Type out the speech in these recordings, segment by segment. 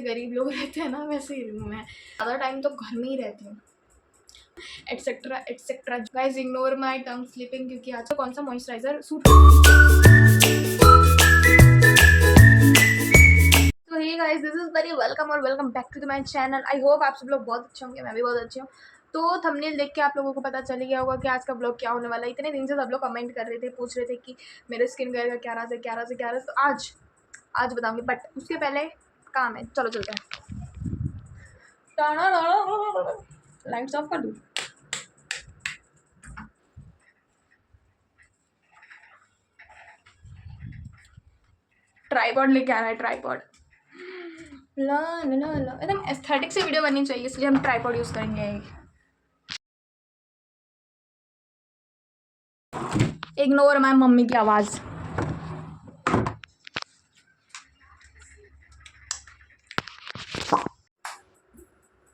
गरीब लोग रहते हैं ना वैसे ही हूँ मैं। ज़्यादा टाइम तो घर में ही रहती हूँ etcetera etcetera. Guys ignore my tongue slipping क्योंकि आज कौन सा मॉइस्चराइजर सूट। तो hey guys this is very welcome और welcome back to my channel. I hope आप सब लोग बहुत अच्छे होंगे, मैं भी बहुत अच्छी हूँ। तो थंबनेल देख के आप लोगों को पता चल गया होगा कि आज का ब्लॉग क्या होने वाला है। इतने दिन से सब लोग कमेंट कर रहे थे, पूछ रहे थे कि मेरे स्किन केयर का क्या राज है, क्या राज है, क्या राज। तो आज बताऊंगी, बट उसके पहले काम है। चलो चलते हैं। लाइट्स ऑफ कर दूँ। ट्राइपॉड लेके आना है, ट्राइपॉड। ला ला ला ला एकदम एस्थेटिक से वीडियो बननी चाहिए, इसलिए हम ट्राइपॉड यूज़ करेंगे। इग्नोर माय मम्मी की आवाज़।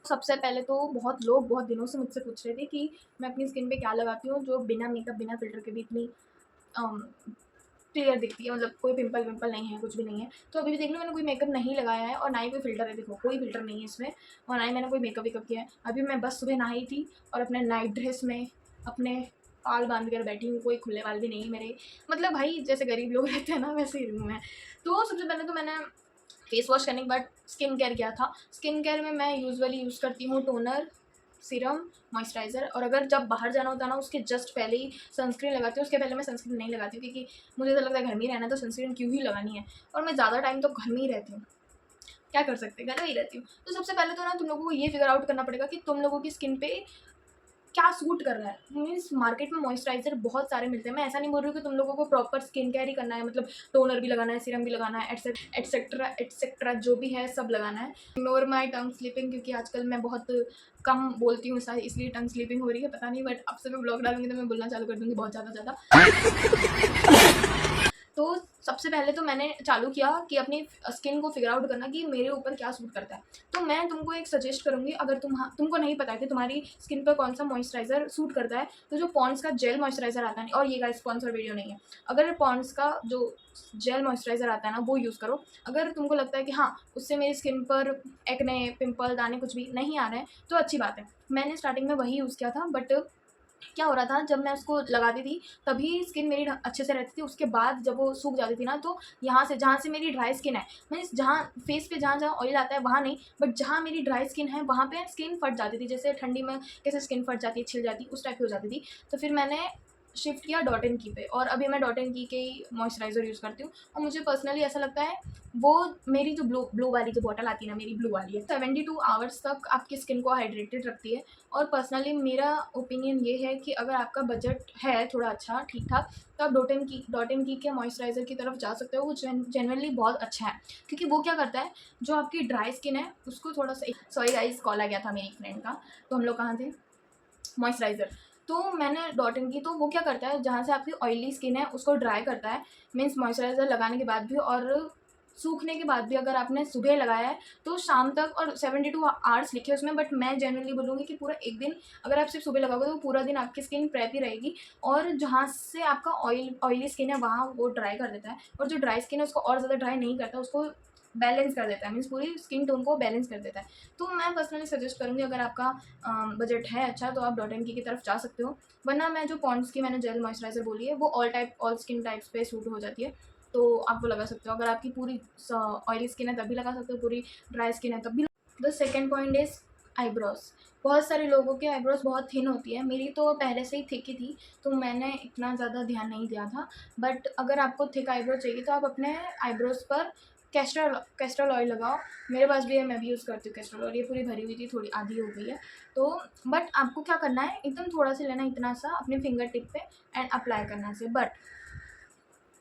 सबसे पहले तो बहुत लोग बहुत दिनों से मुझसे पूछ रहे थे कि मैं अपनी स्किन पे क्या लगाती हूँ जो बिना मेकअप बिना फिल्टर के भी इतनी क्लियर दिखती है, मतलब कोई पिंपल विंपल नहीं है, कुछ भी नहीं है। तो अभी भी देख लो, मैंने कोई मेकअप नहीं लगाया है और ना ही कोई फिल्टर है। देखो कोई फिल्टर नहीं है इसमें और ना ही मैंने कोई मेकअप वेकअप किया है। अभी मैं बस सुबह नहाई थी और अपने नाइट ड्रेस में अपने बाल बांध कर बैठी हूँ। कोई खुले बाल भी नहीं है मेरे, मतलब भाई जैसे गरीब लोग रहते हैं ना वैसे ही हूँ मैं। तो सबसे पहले तो मैंने फेस वॉश करने के बाद स्किन केयर किया था। स्किन केयर में मैं यूजुअली यूज़ करती हूँ टोनर, सीरम, मॉइस्चराइज़र, और अगर जब बाहर जाना होता है ना उसके जस्ट पहले ही सनस्क्रीन लगाती हूँ। उसके पहले मैं सनस्क्रीन नहीं लगाती हूँ क्योंकि मुझे तो लगता है घर में ही रहना है तो सनस्क्रीन क्यों ही लगानी है। और मैं ज़्यादा टाइम तो घर में ही रहती हूँ, क्या कर सकते हैं, घर में ही रहती हूँ। तो सबसे पहले तो ना तुम लोगों को ये फिगर आउट करना पड़ेगा कि तुम लोगों की स्किन पे क्या सूट कर रहा है। मीन्स मार्केट में मॉइस्चराइजर बहुत सारे मिलते हैं। मैं ऐसा नहीं बोल रही हूँ कि तुम लोगों को प्रॉपर स्किन केयर ही करना है, मतलब टोनर भी लगाना है, सीरम भी लगाना है, एटसेट्रा एटसेट्रा जो भी है सब लगाना है। इग्नोर माई टंग स्लिपिंग क्योंकि आजकल मैं बहुत कम बोलती हूँ, इसलिए टंग स्लिपिंग हो रही है, पता नहीं। बट अब से मैं ब्लॉग डालूंगी तो मैं बोलना चालू कर दूँगी बहुत ज़्यादा। तो सबसे पहले तो मैंने चालू किया कि अपनी स्किन को फिगर आउट करना कि मेरे ऊपर क्या सूट करता है। तो मैं तुमको एक सजेस्ट करूँगी, अगर तुमको नहीं पता है कि तुम्हारी स्किन पर कौन सा मॉइस्चराइज़र सूट करता है, तो जो पॉन्ड्स का जेल मॉइस्चराइज़र आता है, और ये गाइस स्पॉन्सर वीडियो नहीं है, अगर पॉन्ड्स का जो जेल मॉइस्चराइज़र आता है ना वो यूज़ करो। अगर तुमको लगता है कि हाँ उससे मेरी स्किन पर एक्ने, पिंपल, दाने कुछ भी नहीं आ रहे हैं तो अच्छी बात है। मैंने स्टार्टिंग में वही यूज़ किया था, बट क्या हो रहा था जब मैं उसको लगाती थी तभी स्किन मेरी अच्छे से रहती थी। उसके बाद जब वो सूख जाती थी ना, तो यहाँ से जहाँ से मेरी ड्राई स्किन है, मीन्स जहाँ फेस पे जहाँ जहाँ ऑयल आता है वहाँ नहीं, बट जहाँ मेरी ड्राई स्किन है वहाँ पे स्किन फट जाती थी। जैसे ठंडी में कैसे स्किन फट जाती है, छिल जाती है, उस टाइप की हो जाती थी। तो फिर मैंने शिफ्ट किया डॉट एंड की पे, और अभी मैं डॉट एंड की के ही मॉइस्चराइज़र यूज़ करती हूँ। और मुझे पर्सनली ऐसा लगता है वो मेरी जो ब्लू वाली जो बॉटल आती है ना, मेरी ब्लू वाली है, 72 आवर्स तक आपकी स्किन को हाइड्रेटेड रखती है। और पर्सनली मेरा ओपिनियन ये है कि अगर आपका बजट है थोड़ा अच्छा ठीक ठाक, तो आप डॉट एंड की के मॉइस्चराइज़र की तरफ जा सकते हो। वो जेनरली बहुत अच्छा है क्योंकि वो क्या करता है, जो आपकी ड्राई स्किन है उसको थोड़ा सा, सॉरी गाइस कॉल आ गया था मेरी फ्रेंड का। तो हम लोग कहाँ थे, मॉइस्चराइज़र। तो मैंने डॉट इन की, तो वो क्या करता है जहाँ से आपकी ऑयली स्किन है उसको ड्राई करता है। मीन्स मॉइस्चराइज़र लगाने के बाद भी और सूखने के बाद भी अगर आपने सुबह लगाया है तो शाम तक, और 72 आवर्स लिखे उसमें, बट मैं जनरली बोलूँगी कि पूरा एक दिन अगर आप सिर्फ सुबह लगाओगे तो पूरा दिन आपकी स्किन प्रेप ही रहेगी। और जहाँ से आपका ऑयली स्किन है वहाँ वो ड्राई कर देता है, और जो ड्राई स्किन है उसको और ज़्यादा ड्राई नहीं करता, उसको बैलेंस कर देता है। मीन्स पूरी स्किन टोन को बैलेंस कर देता है। तो मैं पर्सनली सजेस्ट करूँगी अगर आपका बजट है अच्छा तो आप डॉट एंड की तरफ जा सकते हो। वरना मैं जो पॉन्ड्स की मैंने जेल मॉइस्चराइज़र बोली है वो ऑल स्किन टाइप्स पे सूट हो जाती है, तो आप वो लगा सकते हो। अगर आपकी पूरी ऑयली स्किन है तभी लगा सकते हो, पूरी ड्राई स्किन है तब भी। The second point is eyebrows. बहुत सारे लोगों के आईब्रोज बहुत थिन होती है, मेरी तो पहले से ही थिक ही थी तो मैंने इतना ज़्यादा ध्यान नहीं दिया था। बट अगर आपको थिक आईब्रो चाहिए तो आप अपने आईब्रोज पर कैस्ट्रल ऑयल लगाओ। मेरे पास भी है, मैं भी यूज़ करती हूँ कैस्ट्रल ऑयल। ये पूरी भरी हुई थी, थोड़ी आधी हो गई है। तो बट आपको क्या करना है, एकदम थोड़ा सा लेना, इतना सा अपने फिंगर टिप पे एंड अप्लाई करना है। बट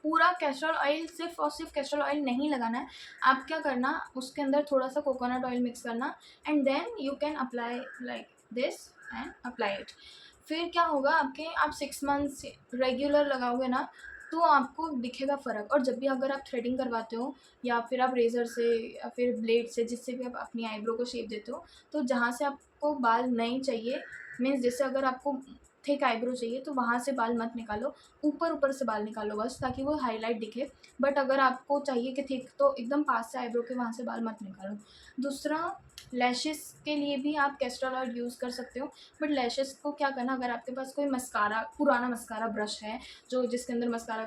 पूरा कैस्ट्रल ऑयल सिर्फ और सिर्फ कैस्ट्रल ऑयल नहीं लगाना है। आप क्या करना, उसके अंदर थोड़ा सा कोकोनट ऑयल मिक्स करना and then you can apply like this and apply it. फिर क्या होगा आपके, आप 6 मंथ्स रेगुलर लगाओगे ना तो आपको दिखेगा फ़र्क। और जब भी अगर आप थ्रेडिंग करवाते हो या फिर आप रेज़र से या फिर ब्लेड से, जिससे भी आप अपनी आईब्रो को शेप देते हो, तो जहाँ से आपको बाल नहीं चाहिए, मीन्स जैसे अगर आपको थिक आईब्रो चाहिए तो वहाँ से बाल मत निकालो, ऊपर ऊपर से बाल निकालो बस, ताकि वो हाईलाइट दिखे। बट अगर आपको चाहिए कि थिक, तो एकदम पास से आईब्रो के वहाँ से बाल मत निकालो। दूसरा, लैशेस के लिए भी आप कैस्टर ऑयल यूज़ कर सकते हो। बट लैशेस को क्या करना, अगर आपके पास कोई मस्कारा, पुराना मस्कारा ब्रश है जो जिसके अंदर मस्कारा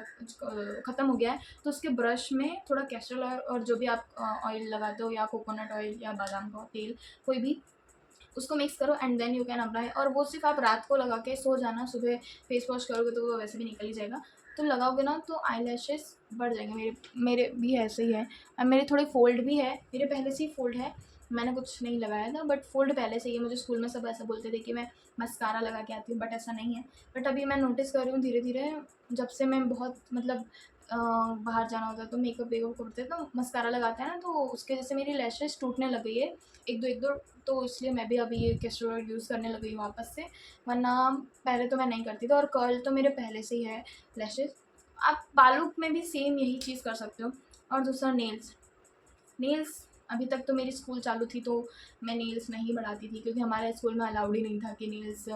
ख़त्म हो गया है, तो उसके ब्रश में थोड़ा कैस्टर ऑयल और जो भी आप ऑयल लगाते हो, या कोकोनट ऑयल या बादाम का तेल, कोई भी, उसको मिक्स करो and then you can apply. और वो सिर्फ आप रात को लगा के सो जाना, सुबह फेस वॉश करोगे तो वो वैसे भी निकल ही जाएगा। तो लगाओगे ना तो आई लैशेस बढ़ जाएंगे। मेरे भी ऐसे ही है। अब मेरे थोड़े फोल्ड भी है, मेरे पहले से ही फोल्ड है, मैंने कुछ नहीं लगाया था, बट फोल्ड पहले से ही है। मुझे स्कूल में सब ऐसा बोलते थे कि मैं मस्कारा लगा के आती हूँ, बट ऐसा नहीं है। बट अभी मैं नोटिस कर रही हूँ धीरे धीरे, जब से मैं बहुत मतलब बाहर जाना होता है तो मेकअप वेकअप करते हैं तो मस्कारा लगाते हैं ना, तो उसके वजह से मेरी लैशेस टूटने लग गई है एक दो। तो इसलिए मैं भी अभी ये कैस्टर ऑयल यूज़ करने लग गई हूँ वापस से, वरना पहले तो मैं नहीं करती थी। और कर्ल तो मेरे पहले से ही है लैशेस। आप बालों में भी सेम यही चीज़ कर सकते हो। और दूसरा, नेल्स अभी तक तो मेरी स्कूल चालू थी तो मैं नेल्स नहीं बढ़ाती थी, क्योंकि हमारे स्कूल में अलाउड ही नहीं था कि नेल्स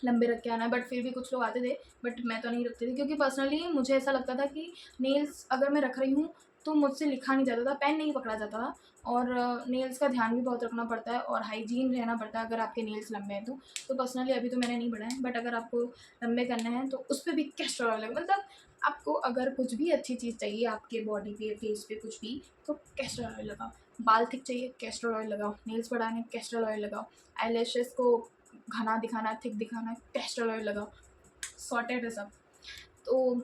लंबे रख के आना है। बट फिर भी कुछ लोग आते थे, बट मैं तो नहीं रखती थी, क्योंकि पर्सनली मुझे ऐसा लगता था कि नेल्स अगर मैं रख रही हूँ तो मुझसे लिखा नहीं जाता था, पेन नहीं पकड़ा जाता था। और नेल्स का ध्यान भी बहुत रखना पड़ता है और हाइजीन रहना पड़ता है अगर आपके नेल्स लंबे हैं तो पर्सनली अभी तो मैंने नहीं बढ़ाए। बट अगर आपको लंबे करने हैं तो उस पर भी कैस्टर ऑयल लगे, मतलब आपको अगर कुछ भी अच्छी चीज़ चाहिए आपके बॉडी पे, फेस पे, कुछ भी, तो कैस्टर ऑयल लगाओ। बाल थिक चाहिए, कैस्टर ऑयल लगाओ। नेल्स बढ़ाने, कैस्टर ऑयल लगाओ। आईलैशेस को घना दिखाना है, थिक दिखाना है, कैस्टर ऑयल लगाओ। सॉर्टेड है सब। तो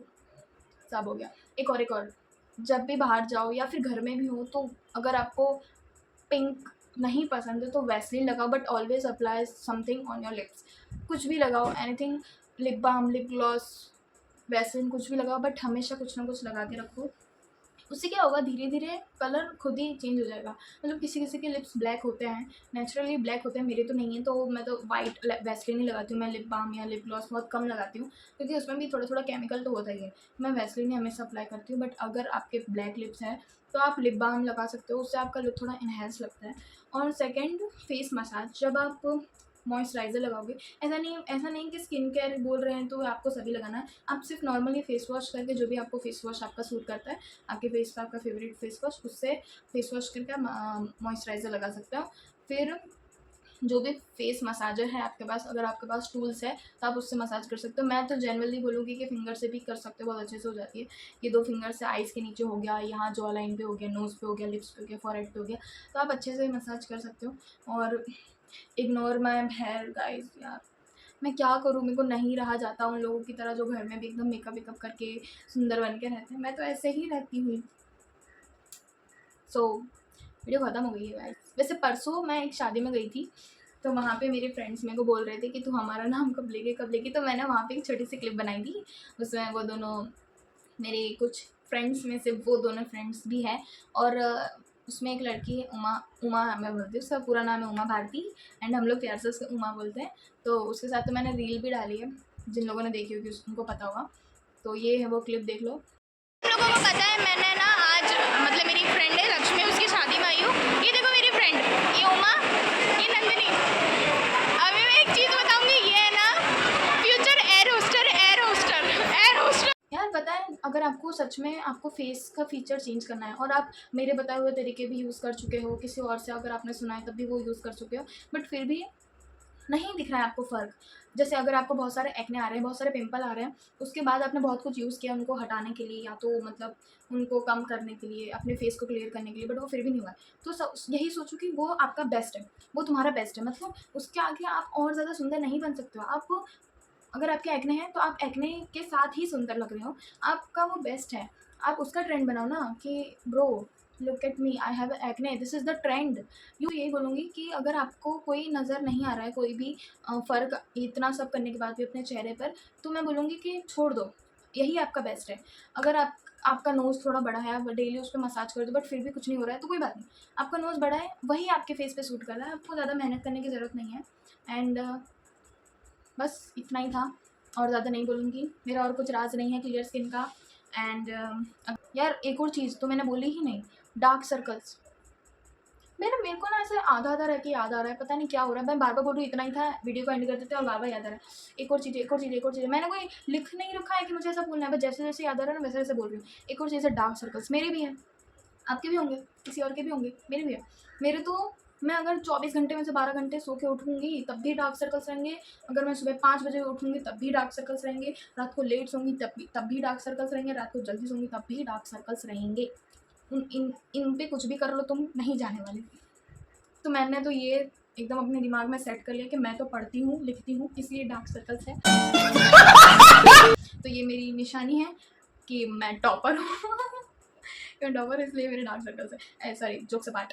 सब हो गया। एक और, जब भी बाहर जाओ या फिर घर में भी हो, तो अगर आपको पिंक नहीं पसंद है तो वैसलीन लगाओ, but always apply something on your lips. कुछ भी लगाओ, anything, lip balm, lip gloss, Vaseline, कुछ भी लगाओ, बट हमेशा कुछ ना कुछ लगा के रखो। उससे क्या होगा, धीरे धीरे कलर खुद ही चेंज हो जाएगा। मतलब किसी किसी के लिप्स ब्लैक होते हैं, नेचुरली ब्लैक होते हैं, मेरे तो नहीं है, तो मैं तो वाइट वैसलीन ही लगाती हूँ। मैं लिप बाम या लिप ग्लॉस बहुत कम लगाती हूँ, क्योंकि उसमें भी थोड़ा थोड़ा केमिकल तो होता ही है। मैं वैसलीन ही हमेशा अप्लाई करती हूँ। बट अगर आपके ब्लैक लिप्स हैं तो आप लिप बाम लगा सकते हो, उससे आपका लुक थोड़ा इन्हेंस लगता है। और सेकेंड, फेस मसाज। जब आप मॉइस्चराइज़र लगाओगे, ऐसा नहीं कि स्किन केयर बोल रहे हैं तो आपको सभी लगाना है। आप सिर्फ नॉर्मली फेस वॉश करके, जो भी आपको फेस वॉश आपका सूट करता है, आपके फेस पे आपका फेवरेट फेस वॉश, उससे फेस वॉश करके आप मॉइस्चराइज़र लगा सकते हो। फिर जो भी फेस मसाजर है आपके पास, अगर आपके पास टूल्स है तो आप उससे मसाज कर सकते हो। मैं तो जनरली बोलूँगी कि फिंगर से भी कर सकते हो, बहुत अच्छे से हो जाती है। ये 2 फिंगर से आइज़ के नीचे हो गया, यहाँ जॉ लाइन पे हो गया, नोज़ पे हो गया, लिप्स पे हो गया, फॉरहेड पे हो गया, तो आप अच्छे से मसाज कर सकते हो। और इग्नोर माई हेयर गाइस, यार मैं क्या करूँ, मेरे को नहीं रहा जाता उन लोगों की तरह जो घर में भी एकदम मेकअप वेकअप करके सुंदर बन के रहते हैं। मैं तो ऐसे ही रहती हूँ। सो वीडियो ख़त्म हो गई है गाइस। वैसे परसों मैं एक शादी में गई थी, तो वहाँ पे मेरे फ्रेंड्स मेरे को बोल रहे थे कि तू हमारा नाम कब लेगी, तो मैंने वहाँ पे एक छोटी सी क्लिप बनाई थी। उसमें वो दोनों, मेरे कुछ फ्रेंड्स में से वो दोनों फ्रेंड्स भी हैं। और उसमें एक लड़की है, उमा मैं बोलती हूँ, उसका पूरा नाम है उमा भारती, एंड हम लोग प्यार से उसको उमा बोलते हैं। तो उसके साथ तो मैंने रील भी डाली है, जिन लोगों ने देखी होगी उनको पता होगा। तो ये है वो क्लिप, देख लो। तुम लोगों को पता है मैंने ना आज, मतलब मेरी फ्रेंड है लक्ष्मी, उसकी शादी में आई हूँ। ये देखो मेरी फ्रेंड, ये उमा, ये नंदिनी। अभी मैं एक चीज़ बताऊँगी, ये है ना फ्यूचर एयर होस्टर। यार पता है, अगर आपको सच में आपको फेस का फीचर चेंज करना है और आप मेरे बताए हुए तरीके भी यूज़ कर चुके हो, किसी और से अगर आपने सुना है तब भी वो यूज़ कर चुके हो, बट फिर भी नहीं दिख रहा है आपको फ़र्क। जैसे अगर आपको बहुत सारे एक्ने आ रहे हैं, बहुत सारे पिंपल आ रहे हैं, उसके बाद आपने बहुत कुछ यूज़ किया उनको हटाने के लिए, या तो मतलब उनको कम करने के लिए, अपने फेस को क्लियर करने के लिए, बट वो फिर भी नहीं हुआ है, तो यही सोचो कि वो आपका बेस्ट है, वो तुम्हारा बेस्ट है। मतलब उसके आगे आप और ज़्यादा सुंदर नहीं बन सकते हो। आप अगर आपके एक्ने हैं तो आप एक्ने के साथ ही सुंदर लग रहे हो, आपका वो बेस्ट है। आप उसका ट्रेंड बनाओ ना कि bro look at me, I have acne, this is the trend. यही बोलूँगी कि अगर आपको कोई नज़र नहीं आ रहा है, कोई भी फ़र्क इतना सब करने के बाद भी अपने चेहरे पर, तो मैं बोलूँगी कि छोड़ दो, यही आपका बेस्ट है। अगर आपका नोज़ थोड़ा बड़ा है, आप डेली उस पर मसाज कर दो, बट फिर भी कुछ नहीं हो रहा है तो कोई बात नहीं। आपका नोज़ बड़ा है, वही आपके फेस पे सूट कर रहा है, आपको ज़्यादा मेहनत करने की ज़रूरत नहीं है। एंड बस इतना ही था, और ज़्यादा नहीं बोलूँगी। मेरा और कुछ राज नहीं है क्लियर स्किन का। एंड यार एक और चीज़ तो मैंने बोली ही नहीं, डार्क सर्कल्स। मेरे को ना ऐसे आधा आधा रह के याद आ रहा है, पता नहीं क्या हो रहा है। मैं बार बार बोल रही हूँ इतना ही था, वीडियो को एंड कर देते हैं और बार बार याद आ रहा है एक और चीज़, एक और चीज़, एक और चीज़। मैंने कोई लिख नहीं रखा है कि मुझे ऐसा बोलना है, बस जैसे जैसे याद आ रहा है ना वैसे वैसे बोल रही हूँ। एक और चीज़ है डार्क सर्कल्स, मेरे भी हैं, आपके भी होंगे, किसी और के भी होंगे, मेरे भी है। मेरे तो मैं अगर 24 घंटे में से 12 घंटे सो के उठूँगी तब भी डार्क सर्कल्स रहेंगे, अगर मैं सुबह 5 बजे उठूँगी तब भी डार्क सर्कल्स रहेंगे, रात को लेट सोऊंगी तब भी डार्क सर्कल्स रहेंगे, रात को जल्दी सोऊंगी तब भी डार्क सर्कल्स रहेंगे। इन पे कुछ भी कर लो तुम, नहीं जाने वाले। तो मैंने तो ये एकदम अपने दिमाग में सेट कर लिया कि मैं तो पढ़ती हूँ, लिखती हूँ, इसलिए डार्क सर्कल्स है। तो ये मेरी निशानी है कि मैं टॉपर हूँ। मैं टॉपर, इसलिए मेरे डार्क सर्कल्स है। Sorry, jokes apart.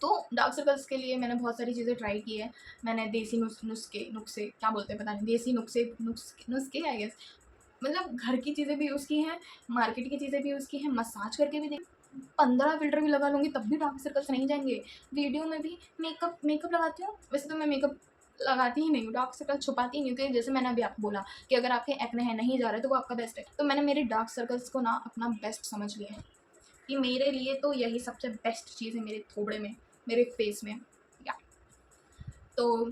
तो डार्क सर्कल्स के लिए मैंने बहुत सारी चीज़ें ट्राई की है। मैंने देसी नुस्खे क्या बोलते हैं पता नहीं, देसी नुस्खे आई गेस, मतलब घर की चीज़ें भी यूज़ की हैं, मार्केट की चीज़ें भी यूज़ की हैं, मसाज करके भी 15 फ़िल्टर भी लगा लूँगी तब भी डार्क सर्कल्स नहीं जाएंगे। वीडियो में भी मेकअप लगाती हूँ, वैसे तो मैं मेकअप लगाती ही नहीं हूँ, डार्क सर्कल छुपाती ही नहीं हूँ, क्योंकि जैसे मैंने अभी आपको बोला कि अगर आपके एक्ने हैं नहीं जा रहे तो वो आपका बेस्ट है। तो मैंने मेरे डार्क सर्कल्स को ना अपना बेस्ट समझ लिया है कि मेरे लिए तो यही सबसे बेस्ट चीज़ है, मेरे थोबड़े में, मेरे फेस में। या तो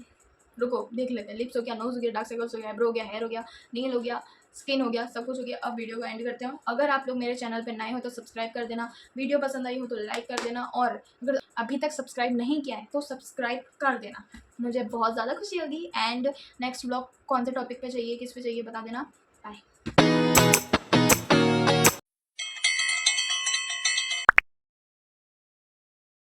रुको देख लेते हैं, लिप्स हो गया, नोज हो गया, डार्क सर्कल्स हो गया, आईब्रो हो गया, हेयर हो गया, नील हो गया, स्किन हो गया, सब कुछ हो गया। अब वीडियो को एंड करते हैं। अगर आप लोग मेरे चैनल पर नए हो तो सब्सक्राइब कर देना, वीडियो पसंद आई हो तो लाइक कर देना, और अगर अभी तक सब्सक्राइब नहीं किया है तो सब्सक्राइब कर देना, मुझे बहुत ज़्यादा खुशी होगी। एंड नेक्स्ट ब्लॉग कौन से टॉपिक पे चाहिए, किस पे चाहिए बता देना। बाय।